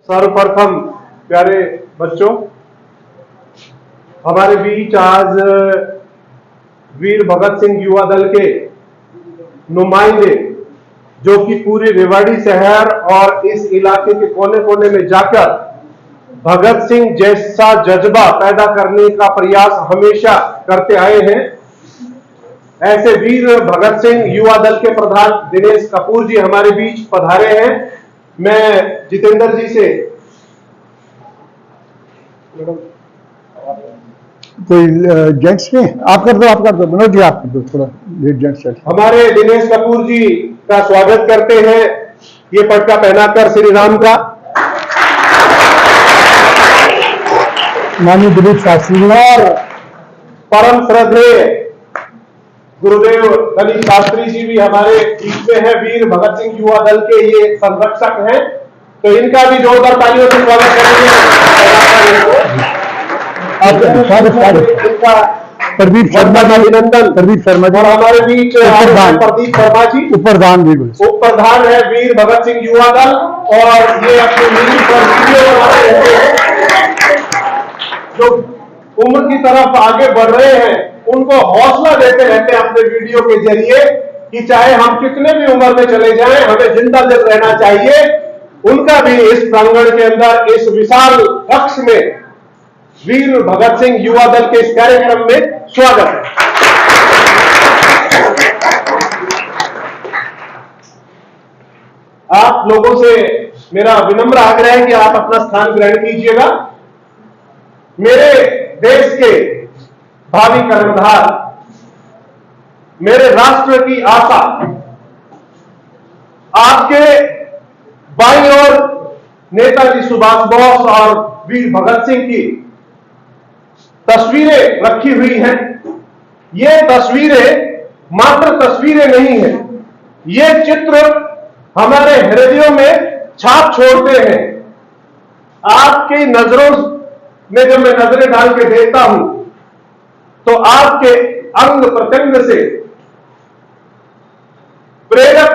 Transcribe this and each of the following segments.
सर्वप्रथम प्यारे बच्चों, हमारे बीच आज वीर भगत सिंह युवा दल के नुमाइंदे जो कि पूरे रेवाड़ी शहर और इस इलाके के कोने कोने में जाकर भगत सिंह जैसा जज्बा पैदा करने का प्रयास हमेशा करते आए हैं, ऐसे वीर भगत सिंह युवा दल के प्रधान दिनेश कपूर जी हमारे बीच पधारे हैं। मैं जितेंद्र जी से कोई जेंट्स में आप कर दो मनोज जी, आप कर दो थोड़ा जेंट्स। हमारे दिनेश कपूर जी का स्वागत करते हैं ये पटका पहनाकर श्री राम का। माननीय दिलीप शास्त्री और परम श्रद्धेय गुरुदेव दिलीप शास्त्री जी भी हमारे बीच में है। वीर भगत सिंह युवा दल के ये संरक्षक हैं, तो इनका भी जोरदार तालियों से स्वागत करेंगे। प्रदीप शर्मा का अभिनंदन। प्रदीप शर्मा जी और हमारे बीच प्रदीप शर्मा जी उपप्रधान है वीर भगत सिंह युवा दल, और ये अपने जो उम्र की तरफ आगे बढ़ रहे हैं उनको हौसला देते रहते हैं अपने वीडियो के जरिए कि चाहे हम कितने भी उम्र में चले जाएं, हमें जिंदा दिल रहना चाहिए। उनका भी इस प्रांगण के अंदर इस विशाल कक्ष में वीर भगत सिंह युवा दल के इस कार्यक्रम में स्वागत है। आप लोगों से मेरा विनम्र आग्रह है कि आप अपना स्थान ग्रहण कीजिएगा। मेरे देश के भावी कर्णधार, मेरे राष्ट्र की आशा, आपके बाईं ओर नेताजी सुभाष बोस और वीर भगत सिंह की तस्वीरें रखी हुई हैं। ये तस्वीरें मात्र तस्वीरें नहीं हैं, ये चित्र हमारे हृदयों में छाप छोड़ते हैं। आपकी नजरों में जब मैं नजरें डाल के देखता हूं तो आपके अंग प्रत्यंग से प्रेरक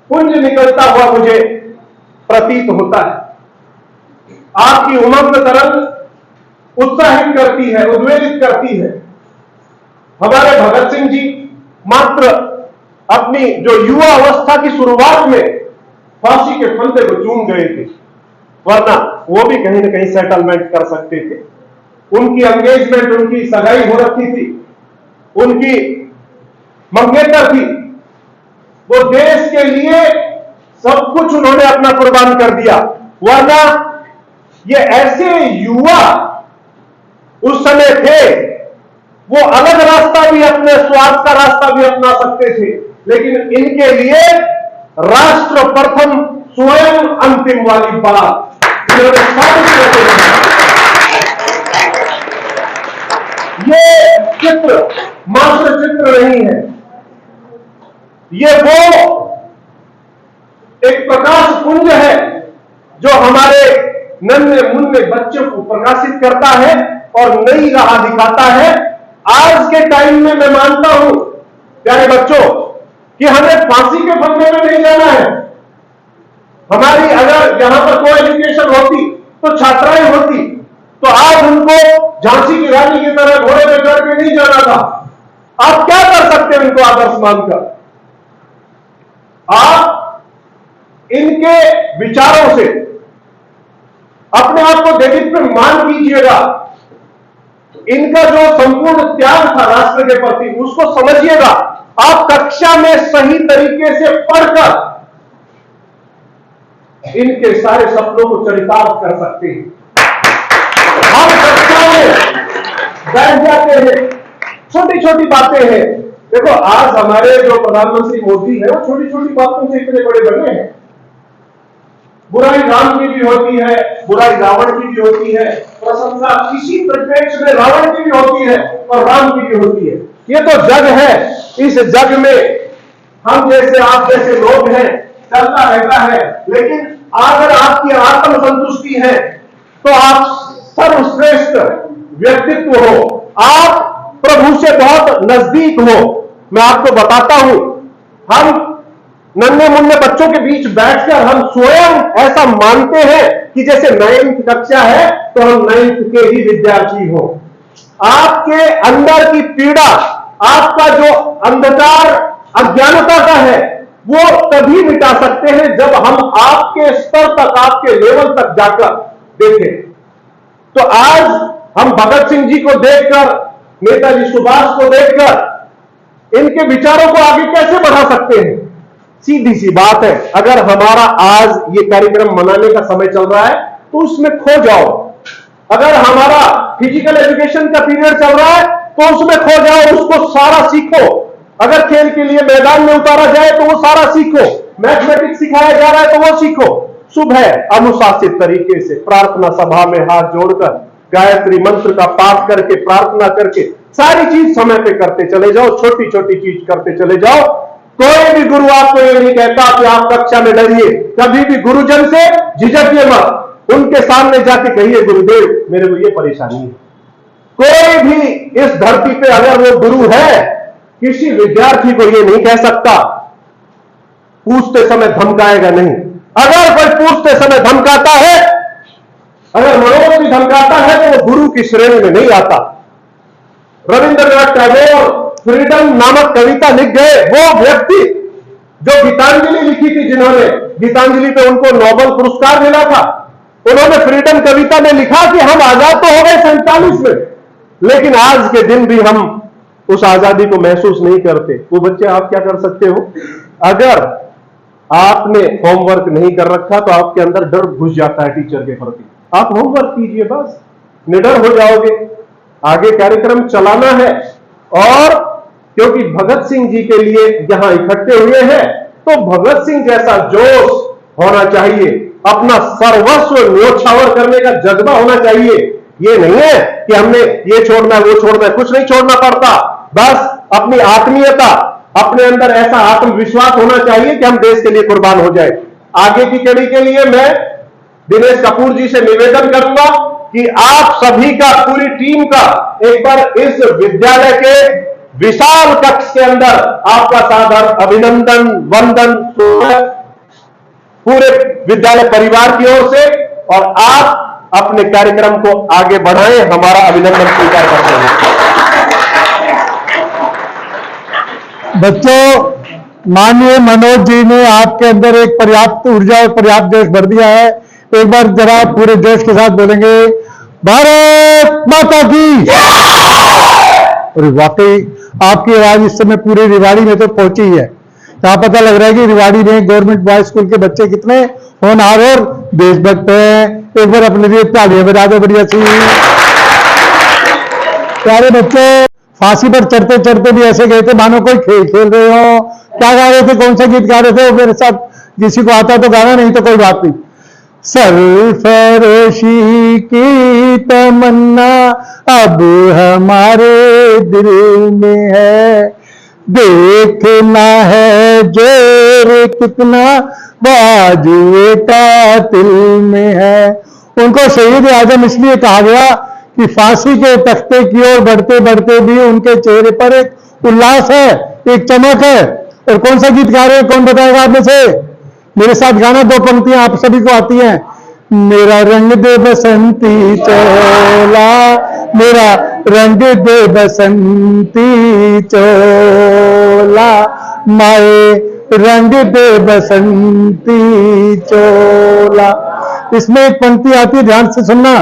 पुंज निकलता हुआ मुझे प्रतीत होता है। आपकी उमंग तरंग उत्साहित करती है, उद्वेलित करती है। हमारे भगत सिंह जी मात्र अपनी जो युवा अवस्था की शुरुआत में फांसी के फंदे को चूम गए थे, वरना वो भी कहीं ना कहीं सेटलमेंट कर सकते थे। उनकी एंगेजमेंट, उनकी सगाई हो रखी थी, उनकी मंगेतर थी। वो देश के लिए सब कुछ उन्होंने अपना कुर्बान कर दिया, वरना ये ऐसे युवा उस समय थे, वो अलग रास्ता भी, अपने स्वार्थ का रास्ता भी अपना सकते थे, लेकिन इनके लिए राष्ट्र प्रथम स्वयं अंतिम वाली बात इन्होंने साबित कर दी। ये चित्र मात्र चित्र नहीं है, ये वो एक प्रकाश पुंज है जो हमारे नन्हे मुन्ने बच्चों को प्रकाशित करता है और नई राह दिखाता है। आज के टाइम में मैं मानता हूं प्यारे बच्चों कि हमें फांसी के फंदे में नहीं जाना है। हमारी अगर यहां पर कोई एजुकेशन होती तो छात्राएं होती, तो आज उनको झांसी की रानी की तरह घोड़े पे चढ़ के नहीं जाना था। आप क्या कर सकते हैं उनको आदर्श मानकर? आप इनके विचारों से अपने आप को देवित्व मान कीजिएगा। इनका जो संपूर्ण त्याग था राष्ट्र के प्रति, उसको समझिएगा। आप कक्षा में सही तरीके से पढ़कर इनके सारे सपनों को चरितार्थ कर सकते हैं। हम कक्षा में बैठ जाते हैं, छोटी छोटी बातें हैं। देखो, आज हमारे जो प्रधानमंत्री मोदी है वो छोटी छोटी बातों से इतने बड़े बने हैं। बुराई राम की भी होती है, बुराई रावण की भी होती है, प्रशंसा इसी परिप्रेक्ष्य में रावण की भी होती है और राम की भी होती है। ये तो जग है। इस जग में हम जैसे आप जैसे लोग हैं, चलता रहता है। लेकिन अगर आपकी आत्म संतुष्टि है तो आप सर्वश्रेष्ठ व्यक्तित्व हो, आप प्रभु से बहुत नजदीक हो। मैं आपको बताता हूं, हम नन्हे मुन्ने बच्चों के बीच बैठकर हम स्वयं ऐसा मानते हैं कि जैसे 9वीं कक्षा है तो हम 9वीं के ही विद्यार्थी हो। आपके अंदर की पीड़ा, आपका जो अंधकार अज्ञानता का है, वो तभी मिटा सकते हैं जब हम आपके स्तर तक, आपके लेवल तक जाकर देखें। तो आज हम भगत सिंह जी को देखकर, नेताजी सुभाष को देखकर इनके विचारों को आगे कैसे बढ़ा सकते हैं? सीधी सी बात है, अगर हमारा आज ये कार्यक्रम मनाने का समय चल रहा है तो उसमें खो जाओ। अगर हमारा फिजिकल एजुकेशन का पीरियड चल रहा है तो उसमें खो जाओ, उसको सारा सीखो। अगर खेल के लिए मैदान में उतारा जाए तो वो सारा सीखो। मैथमेटिक्स सिखाया जा रहा है तो वो सीखो। सुबह अनुशासित तरीके से प्रार्थना सभा में हाथ जोड़कर गायत्री मंत्र का पाठ करके, प्रार्थना करके सारी चीज समय पे करते चले जाओ, छोटी छोटी चीज करते चले जाओ। कोई भी गुरु आपको ये नहीं कहता कि आप कक्षा में डरिए। कभी भी गुरुजन से झिझकिए मत। उनके सामने जाके कहिए, गुरुदेव मेरे को ये परेशानी है। कोई भी इस धरती पे अगर वो गुरु है, किसी विद्यार्थी को ये नहीं कह सकता, पूछते समय धमकाएगा नहीं। अगर कोई पूछते समय धमकाता है, अगर मनोज भी धमकाता है तो वो गुरु की श्रेणी में नहीं आता। रविंद्रनाथ टैगोर फ्रीडम नामक कविता लिख गए, वो व्यक्ति जो गीतांजलि लिखी थी, जिन्होंने गीतांजलि पे उनको नोबेल पुरस्कार मिला था, उन्होंने फ्रीडम कविता में लिखा कि हम आजाद तो हो गए 47 में, लेकिन आज के दिन भी हम उस आजादी को महसूस नहीं करते। वो बच्चे, आप क्या कर सकते हो? अगर आपने होमवर्क नहीं कर रखा तो आपके अंदर डर घुस जाता है टीचर के प्रति। आप होमवर्क कीजिए, बस निडर हो जाओगे। आगे कार्यक्रम चलाना है, और क्योंकि भगत सिंह जी के लिए यहां इकट्ठे हुए हैं तो भगत सिंह जैसा जोश होना चाहिए, अपना सर्वस्व न्योछावर करने का जज्बा होना चाहिए। ये नहीं है कि हमने ये छोड़ना है, वो छोड़ना है, कुछ नहीं छोड़ना पड़ता। बस अपनी आत्मीयता, अपने अंदर ऐसा आत्मविश्वास होना चाहिए कि हम देश के लिए कुर्बान हो जाए। आगे की कड़ी के लिए मैं दिनेश कपूर जी से निवेदन करूंगा कि आप सभी का, पूरी टीम का एक बार इस विद्यालय के विशाल कक्ष के अंदर आपका सादर अभिनंदन, वंदन पूरे विद्यालय परिवार की ओर से, और आप अपने कार्यक्रम को आगे बढ़ाएं। हमारा अभिनंदन स्वीकार करते हैं। बच्चों, माननीय मनोज जी ने आपके अंदर एक पर्याप्त ऊर्जा और पर्याप्त जोश भर दिया है। एक बार जरा पूरे जोश के साथ बोलेंगे, भारत माता की। और वाकई आपकी आवाज इस समय पूरे रिवाड़ी में तो पहुंची ही है। यहाँ पता लग रहा है कि रिवाड़ी में गवर्नमेंट बॉयज स्कूल के बच्चे कितने होनहार और देशभक्त हैं। एक बार अपने लिए तालियां बजा दो बढ़िया सी। प्यारे बच्चों, फांसी पर चढ़ते चढ़ते भी ऐसे गए थे मानो कोई खेल खेल रहे हो। क्या गा रहे थे, कौन सा गीत गा रहे थे? वो मेरे साथ किसी को आता तो गाना, नहीं तो कोई बात नहीं। सरफरोशी की तमन्ना अब हमारे दिल में है, देखना है जोर कितना बाजुए कातिल में है। उनको शहीद आजम इसलिए कहा गया कि फांसी के तख्ते की ओर बढ़ते बढ़ते भी उनके चेहरे पर एक उल्लास है, एक चमक है। और कौन सा गीत गा रहे हैं, कौन बताएगा आप में से? मेरे साथ गाना, दो पंक्तियां आप सभी को आती हैं। मेरा रंग दे बसंती चोला, मेरा रंग दे बसंती चोला, माए रंग दे बसंती चोला। इसमें एक पंक्ति आती है, ध्यान से सुनना।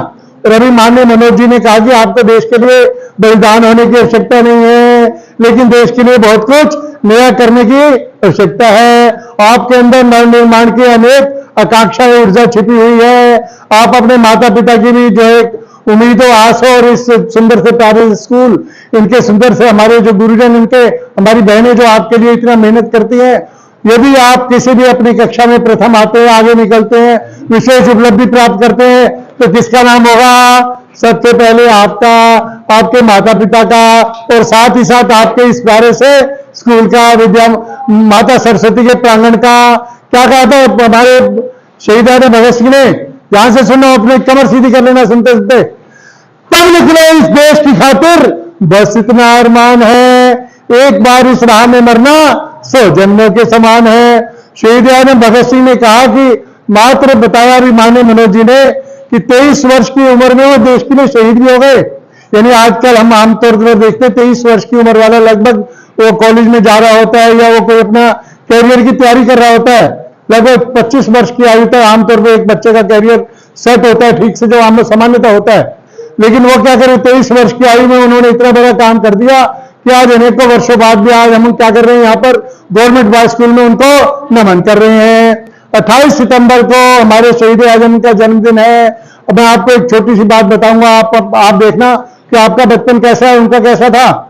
और अभी माननीय मनोज जी ने कहा कि आपको देश के लिए बलिदान होने की आवश्यकता नहीं है, लेकिन देश के लिए बहुत कुछ नया करने की आवश्यकता है। आपके अंदर नवनिर्माण की अनेक आकांक्षा और ऊर्जा छिपी हुई है। आप अपने माता पिता की भी जो एक उम्मीद और आस और इस सुंदर से प्यारे स्कूल, इनके सुंदर से हमारे जो गुरुजन, इनके हमारी बहनें जो आपके लिए इतना मेहनत करती हैं, यदि आप किसी भी अपनी कक्षा में प्रथम आते हैं, आगे निकलते हैं, विशेष उपलब्धि प्राप्त करते हैं, तो किसका नाम होगा? सबसे पहले आपका, आपके माता पिता का, और साथ ही साथ आपके इस प्यारे से स्कूल का, विद्या माता सरस्वती के प्रांगण का। क्या कहा था हमारे शहीद भगत सिंह ने? यहां से सुनो, अपने कमर सीधी कर लेना सुनते सुनते। तब निकले इस देश की खातिर, बस इतना अरमान है, एक बार इस राह में मरना 100 जन्मों के समान है। शहीद आजम भगत सिंह ने कहा कि मात्र बताया भी माने मनोज जी ने कि 23 वर्ष की उम्र में वो देश के लिए शहीद भी हो गए। यानी आजकल हम आमतौर पर देखते हैं 23 वर्ष की उम्र वाला लगभग वो कॉलेज में जा रहा होता है या वो कोई अपना कैरियर की तैयारी कर रहा होता है, लगभग 25 वर्ष की आयु तक आमतौर पर एक बच्चे का कैरियर सेट होता है ठीक से, जो आम सामान्यता होता है। लेकिन वो क्या करें, 23 वर्ष की आयु में उन्होंने इतना बड़ा काम कर दिया कि आज अनेकों वर्षों बाद भी आज हम क्या कर रहे हैं, यहाँ पर गवर्नमेंट बॉयज स्कूल में उनको नमन कर रहे हैं। 28 सितंबर को हमारे शहीद आजम का जन्मदिन है। अब मैं आपको एक छोटी सी बात बताऊंगा, आप देखना कि आपका बचपन कैसा है, उनका कैसा था।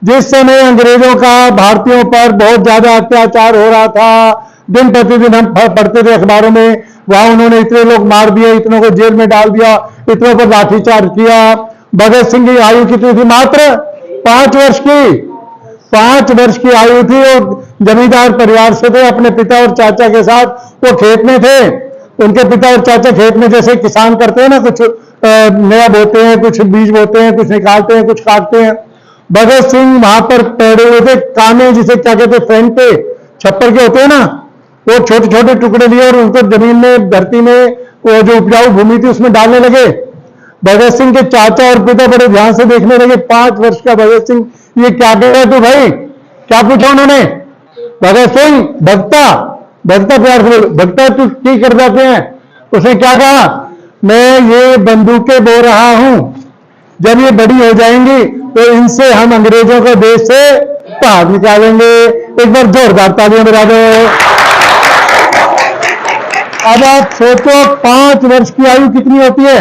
जिस समय अंग्रेजों का भारतीयों पर बहुत ज्यादा अत्याचार हो रहा था, दिन प्रतिदिन हम पढ़ते थे अखबारों में, वहां उन्होंने इतने लोग मार दिए, इतनों को जेल में डाल दिया, इतनों पर लाठीचार्ज किया। भगत सिंह की आयु कितनी थी? मात्र 5 वर्ष की। 5 वर्ष की आयु थी और जमींदार परिवार से थे। अपने पिता और चाचा के साथ वो खेत में थे। उनके पिता और चाचा खेत में जैसे किसान करते हैं ना, कुछ नया बोते हैं, कुछ बीज बोते हैं, कुछ निकालते हैं, कुछ काटते हैं। भगत सिंह वहां पर पड़े हुए थे, काने जिसे क्या कहते हैं, फ्रंट पे छप्पर के होते हैं ना, वो छोटे छोटे टुकड़े लिए और उनको जमीन में, धरती में, वो जो उपजाऊ भूमि थी उसमें डालने लगे। भगत सिंह के चाचा और पिता बड़े ध्यान से देखने लगे। 5 वर्ष का भगत सिंह, ये क्या कह रहा है तू भाई? क्या पूछा उन्होंने? भगत सिंह भगता, भगता प्यार से बोलो, भगता तू ठीक कर जाते हैं। उसने क्या कहा? मैं ये बंदूकें बो रहा हूं, जब ये बड़ी हो जाएंगी तो इनसे हम अंग्रेजों को देश से बाहर निकालेंगे। एक बार जोरदार तालियां बजा दो। अब आप सोचो 5 वर्ष की आयु कितनी होती है?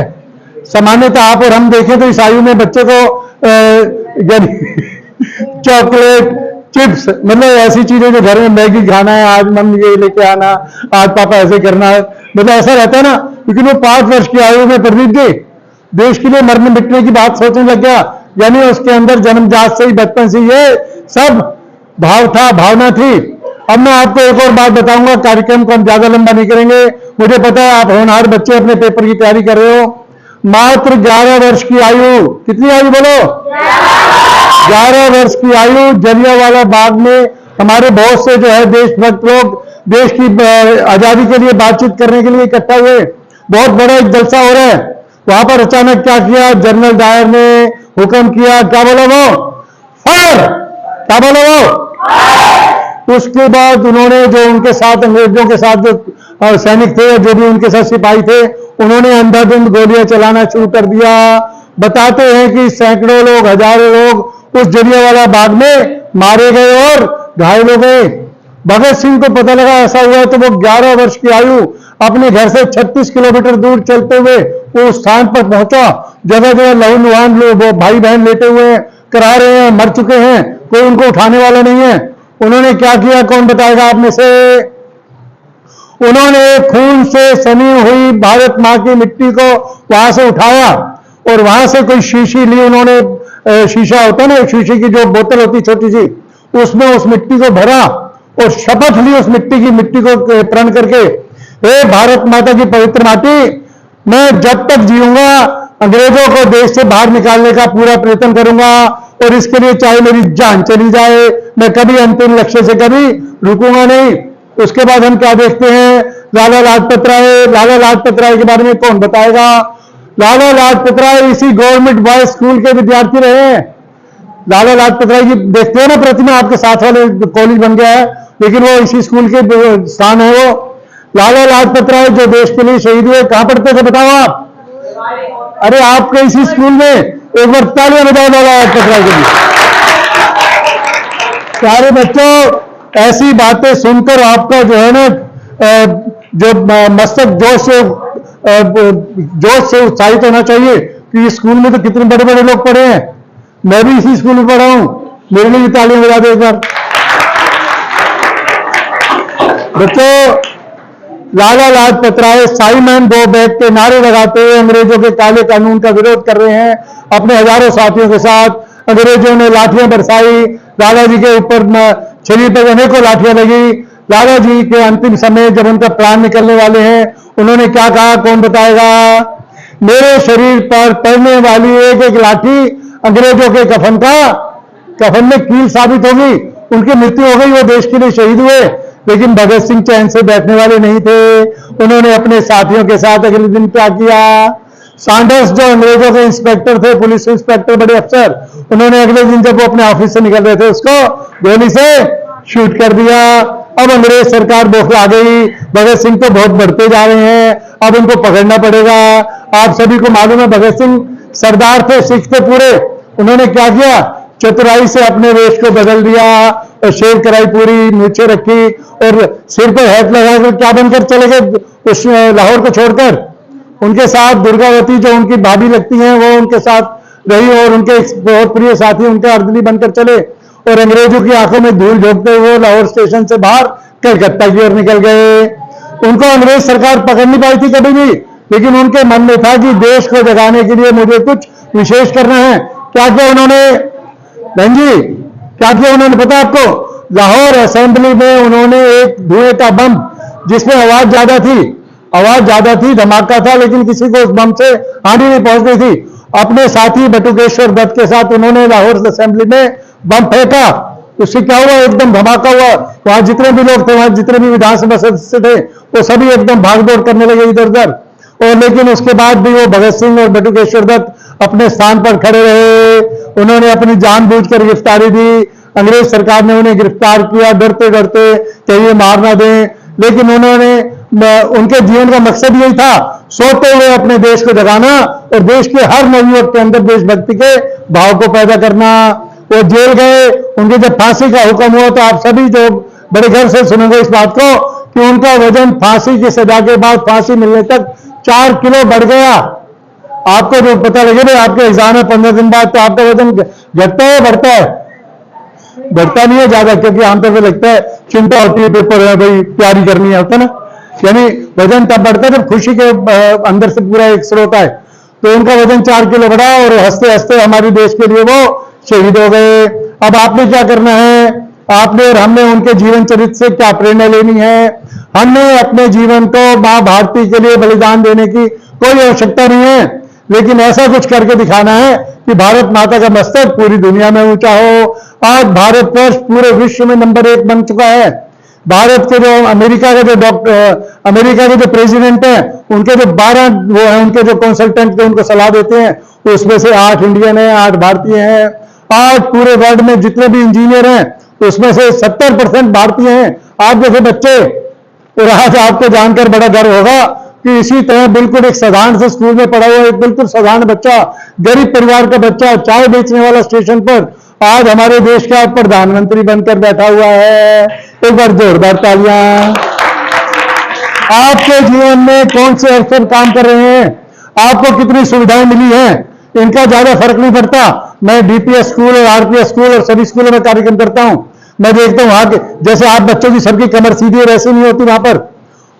सामान्यतः आप और हम देखें तो इस आयु में बच्चे को चॉकलेट, चिप्स, मतलब ऐसी चीजें जो घर में मैगी खाना है, आज मम्मी ये लेके आना, आज पापा ऐसे करना है, मतलब ऐसा रहता है ना। लेकिन वो 5 वर्ष की आयु में प्रदीप जी देश के लिए मरने मिटने की बात सोचने लग गया। यानी उसके अंदर जन्मजात से ही, बचपन से ये सब भाव था, भावना थी। अब मैं आपको एक और बात बताऊंगा, कार्यक्रम को हम ज्यादा लंबा नहीं करेंगे। मुझे पता है आप होनहार बच्चे अपने पेपर की तैयारी कर रहे हो। मात्र 11 वर्ष की आयु, कितनी आयु बोलो? 11 वर्ष की आयु, जलियांवाला बाग में हमारे बहुत से जो है देशभक्त लोग देश की आजादी के लिए बातचीत करने के लिए इकट्ठा हुए। बहुत बड़ा एक जलसा हो रहा है। वहां पर अचानक क्या किया, जनरल डायर ने हुक्म किया, क्या बोला वो? फायर! क्या बोला वो? उसके बाद उन्होंने जो उनके साथ, अंग्रेजों के साथ जो सैनिक थे, जो भी उनके साथ सिपाही थे, उन्होंने अंधाधुंध गोलियां चलाना शुरू कर दिया। बताते हैं कि सैकड़ों लोग, हजारों लोग उस जलियांवाला बाग में मारे गए और घायल हो गए। भगत सिंह को पता लगा ऐसा हुआ तो वो 11 वर्ष की आयु अपने घर से 36 किलोमीटर दूर चलते हुए वो स्थान पर पहुंचा। जगह जगह लहूलुहान लोग, भाई बहन लेटे हुए हैं, करा रहे हैं, मर चुके हैं, कोई उनको उठाने वाला नहीं है। उन्होंने क्या किया, कौन बताएगा आप में से? उन्होंने खून से सनी हुई भारत मां की मिट्टी को वहां से उठाया और वहां से कोई शीशी ली उन्होंने, शीशा होता है ना, शीशे की जो बोतल होती छोटी सी, उसमें उस मिट्टी को भरा और शपथ ली उस मिट्टी को प्रण करके, हे भारत माता की पवित्र माटी, मैं जब तक जीऊंगा अंग्रेजों को देश से बाहर निकालने का पूरा प्रयत्न करूंगा और इसके लिए चाहे मेरी जान चली जाए, मैं कभी अंतिम लक्ष्य से कभी रुकूंगा नहीं। उसके बाद हम क्या देखते हैं, लाला लाजपत राय। लाला लाजपत राय के बारे में कौन बताएगा? लाला लाजपत राय इसी गवर्नमेंट बॉयज स्कूल के विद्यार्थी रहे हैं। लाला लाजपत राय की देखते हैं ना प्रतिमा, आपके साथ वाले कॉलेज बन गया है, लेकिन वो इसी स्कूल के स्थान है वो। लाला लाजपत राय जो देश के लिए शहीद हुए, कहां पढ़ते थे बताओ आप? अरे आपके इसी स्कूल में। एक बार तालियां बजाओ लाला लाजपत राय के लिए। प्यारे बच्चों, ऐसी बातें सुनकर आपका जो है ना, जो मस्तक जोश से उत्साहित होना चाहिए कि इस स्कूल में तो कितने बड़े बड़े लोग पढ़े हैं। मैं भी इसी स्कूल में पढ़ा हूं, मेरे लिए भी तालियां बजा दो एक बार। बच्चों, Lala Lajpat Rai Simon go back के नारे लगाते हुए अंग्रेजों के काले कानून का विरोध कर रहे हैं। अपने हजारों साथियों के साथ अंग्रेजों ने लाठियां बरसाई, लाला जी के ऊपर शरीर पर अनेकों लाठियां लगी। लाला जी के अंतिम समय जब उनका प्राण निकलने वाले हैं, उन्होंने क्या कहा, कौन बताएगा? मेरे शरीर पर पड़ने वाली एक एक लाठी अंग्रेजों के कफन में कील साबित होगी। उनकी मृत्यु हो गई, वो देश के लिए शहीद हुए, लेकिन भगत सिंह चैन से बैठने वाले नहीं थे। उन्होंने अपने साथियों के साथ अगले दिन क्या किया, सैंडर्स जो अंग्रेजों के इंस्पेक्टर थे, पुलिस इंस्पेक्टर, बड़े अफसर, उन्होंने अगले दिन जब वो अपने ऑफिस से निकल रहे थे उसको गोली से शूट कर दिया। अब अंग्रेज सरकार बौखला गई, भगत सिंह तो बहुत बढ़ते जा रहे हैं, अब उनको पकड़ना पड़ेगा। आप सभी को मालूम है भगत सिंह सरदार थे, सिख थे पूरे। उन्होंने क्या किया, चतुराई से अपने वेश को बदल दिया और शेव कराई, पूरी मूछें रखी और सिर पर हैट लगाकर क्या बनकर चले गए उस लाहौर को छोड़कर। उनके साथ दुर्गावती जो उनकी भाभी लगती हैं वो उनके साथ रही और उनके बहुत प्रिय साथी उनके अर्दली बनकर चले और अंग्रेजों की आंखों में धूल झोंकते हुए लाहौर स्टेशन से बाहर कलकत्ता की ओर निकल गए। उनको अंग्रेज सरकार पकड़ नहीं पाई थी कभी भी, लेकिन उनके मन में था कि देश को जगाने के लिए मुझे कुछ विशेष करना है। क्या किया उन्होंने बहन जी, क्या किया उन्होंने पता आपको, लाहौर असेंबली में उन्होंने एक धुएं का बम जिसमें आवाज ज्यादा थी, धमाका था, लेकिन किसी को उस बम से हानि नहीं पहुंच रही थी। अपने साथी बटुकेश्वर दत्त के साथ उन्होंने लाहौर असेंबली में बम फेंका। उससे क्या हुआ, एकदम धमाका हुआ। वहां जितने भी लोग थे, वहां जितने भी विधानसभा सदस्य थे, वो सभी एकदम भागदौड़ करने लगे इधर उधर। और लेकिन उसके बाद भी वो भगत सिंह और बटुकेश्वर दत्त अपने स्थान पर खड़े रहे। उन्होंने अपनी जानबूझकर गिरफ्तारी दी। अंग्रेज सरकार ने उन्हें गिरफ्तार किया डरते डरते कि ये मार ना दें, लेकिन उनके जीवन का मकसद यही था, सोते हुए अपने देश को जगाना और देश के हर नवयुवक के अंदर देशभक्ति के भाव को पैदा करना। वो जेल गए, उनके जब फांसी का हुक्म हुआ तो आप सभी जो बड़े घर से सुनेंगे इस बात को कि उनका वजन फांसी की सजा के बाद फांसी मिलने तक 4 किलो बढ़ गया। आपको जो पता लगे भाई आपके एग्जाम है 15 दिन बाद, तो आपका वजन घटता है बढ़ता है? बढ़ता नहीं है ज्यादा, क्योंकि आमतौर पर लगता है चिंता होती है, पेपर है भाई, तैयारी करनी है, होता ना। यानी वजन तब बढ़ता है जब खुशी के अंदर से पूरा एक स्रोत है। तो उनका वजन 4 किलो बढ़ा और हंसते हंसते हमारे देश के लिए वो शहीद हो गए। अब आपने क्या करना है, आपने और हमने उनके जीवन चरित्र से क्या प्रेरणा लेनी है। हमने अपने जीवन को मां भारती के लिए बलिदान देने की कोई आवश्यकता नहीं है, लेकिन ऐसा कुछ करके दिखाना है कि भारत माता का मस्तक पूरी दुनिया में ऊंचा हो। आज भारतवर्ष पूरे विश्व में नंबर 1 बन चुका है। भारत के जो अमेरिका के जो प्रेसिडेंट हैं, उनके जो 12 वो हैं, उनके जो कंसल्टेंट जो उनको सलाह देते हैं, उसमें से 8 इंडियन हैं, 8 भारतीय हैं। आज पूरे वर्ल्ड में जितने भी इंजीनियर हैं उसमें से 70% भारतीय हैं, आप जैसे बच्चे। और आज आपको जानकर बड़ा गर्व होगा कि इसी तरह बिल्कुल एक साधारण से स्कूल में पढ़ा हुआ एक बिल्कुल साधारण बच्चा, गरीब परिवार का बच्चा, चाय बेचने वाला स्टेशन पर, आज हमारे देश का प्रधानमंत्री बनकर बैठा हुआ है। एक बार जोरदार तालियां। आपके जीवन में कौन से अवसर काम कर रहे हैं, आपको कितनी सुविधाएं मिली हैं, इनका ज्यादा फर्क नहीं पड़ता। मैं डीपीएस स्कूल और आरपीएस स्कूल और सभी स्कूलों में कार्यक्रम करता हूं। मैं देखता हूं वहां के जैसे आप बच्चों की सबकी कमर सीधी है वैसे नहीं होती वहां पर।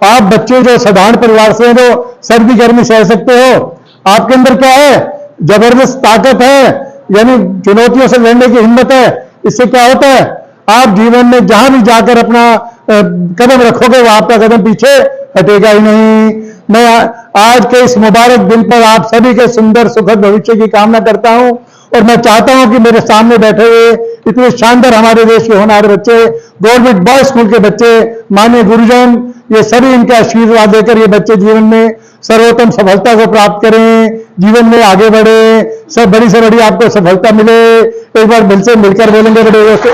आप बच्चे जो साधारण परिवार से हैं, जो सर्दी गर्मी सह सकते हो, आपके अंदर क्या है, जबरदस्त ताकत है, यानी चुनौतियों से लड़ने की हिम्मत है। इससे क्या होता है, आप जीवन में जहां भी जाकर अपना कदम रखोगे वो आपका कदम पीछे हटेगा ही नहीं। मैं आज के इस मुबारक दिन पर आप सभी के सुंदर सुखद भविष्य की कामना करता हूं और मैं चाहता हूं कि मेरे सामने बैठे हुए इतने शानदार हमारे देश के होनहार बच्चे, गवर्नमेंट बॉयज स्कूल के बच्चे, माननीय गुरुजन, ये सभी इनके आशीर्वाद देकर ये बच्चे जीवन में सर्वोत्तम सफलता को प्राप्त करें, जीवन में आगे बढ़े, सब बड़ी से बड़ी आपको सफलता मिले। एक बार मिलकर बोलेंगे बड़े से,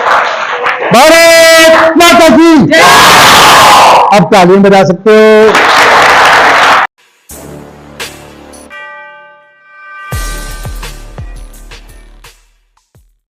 भारत माता की। अब तालियां बजा सकते हो।